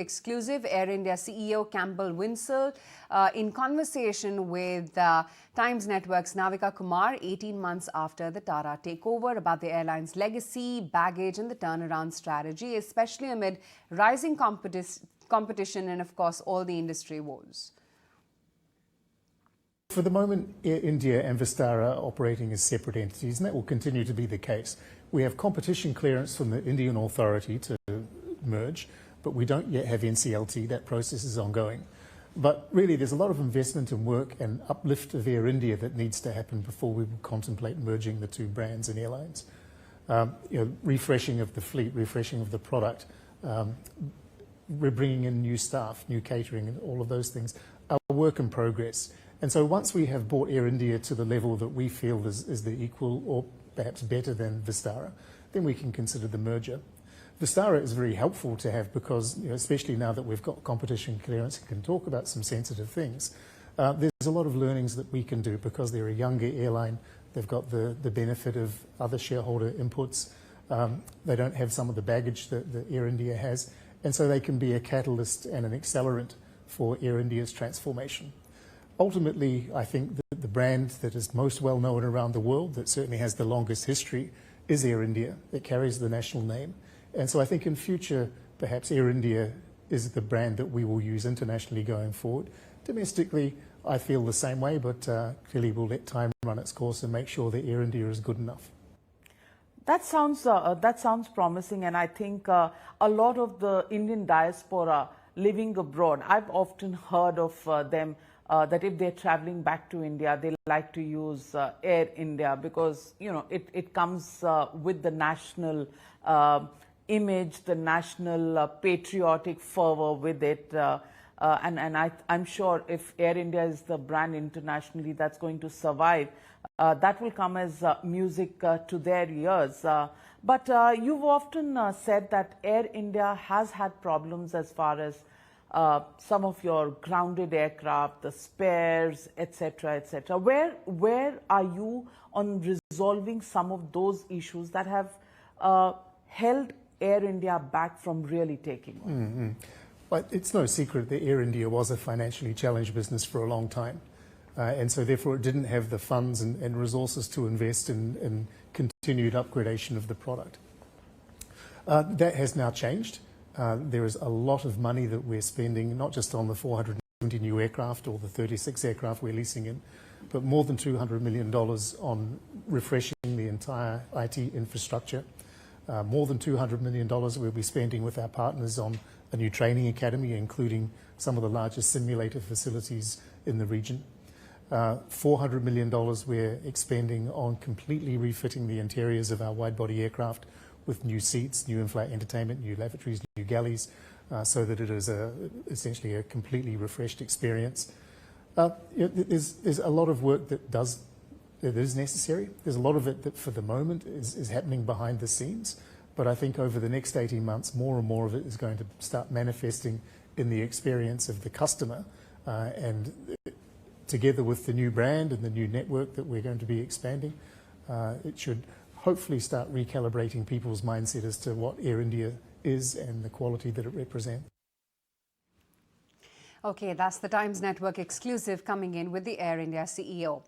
Exclusive. Air India CEO Campbell Wilson in conversation with Times Network's Navika Kumar 18 months after the Tata takeover about the airline's legacy, baggage and the turnaround strategy, especially amid rising competition and, of course, all the industry woes. For the moment, Air India and Vistara are operating as separate entities, and that will continue to be the case. We have competition clearance from the Indian authority to merge, but we don't yet have NCLT. That process is ongoing. But really, there's a lot of investment and work and uplift of Air India that needs to happen before we will contemplate merging the two brands and airlines. Refreshing of the fleet, refreshing of the product. We're bringing in new staff, new catering, and all of those things are work in progress. And so once we have brought Air India to the level that we feel is the equal or perhaps better than Vistara, then we can consider the merger. Vistara is very helpful to have because, especially now that we've got competition clearance and can talk about some sensitive things, there's a lot of learnings that we can do because they're a younger airline. They've got the benefit of other shareholder inputs. They don't have some of the baggage that Air India has. And so they can be a catalyst and an accelerant for Air India's transformation. Ultimately, I think that the brand that is most well known around the world, that certainly has the longest history, is Air India. It carries the national name. And so I think in future, perhaps Air India is the brand that we will use internationally going forward. Domestically, I feel the same way, but clearly we'll let time run its course and make sure that Air India is good enough. That sounds promising, and I think a lot of the Indian diaspora living abroad, I've often heard of them that if they're traveling back to India, they like to use Air India because, it comes with the national image, the national patriotic fervor with it. And I'm sure if Air India is the brand internationally that's going to survive, that will come as music to their ears. But you've often said that Air India has had problems as far as some of your grounded aircraft, the spares, etc., etc. Where are you on resolving some of those issues that have held Air India back from really taking on? But it's no secret that Air India was a financially challenged business for a long time. And so therefore it didn't have the funds and resources to invest in continued upgradation of the product. That has now changed. There is a lot of money that we're spending, not just on the 470 new aircraft or the 36 aircraft we're leasing in, but more than $200 million on refreshing the entire IT infrastructure. More than $200 million we'll be spending with our partners on a new training academy, including some of the largest simulator facilities in the region. $400 million we're expending on completely refitting the interiors of our wide-body aircraft with new seats, new in-flight entertainment, new lavatories, new galleys, so that it is essentially a completely refreshed experience. There's a lot of work that is necessary. There's a lot of it that for the moment is happening behind the scenes. But I think over the next 18 months, more and more of it is going to start manifesting in the experience of the customer. And together with the new brand and the new network that we're going to be expanding, it should hopefully start recalibrating people's mindset as to what Air India is and the quality that it represents. Okay, that's the Times Network exclusive coming in with the Air India CEO.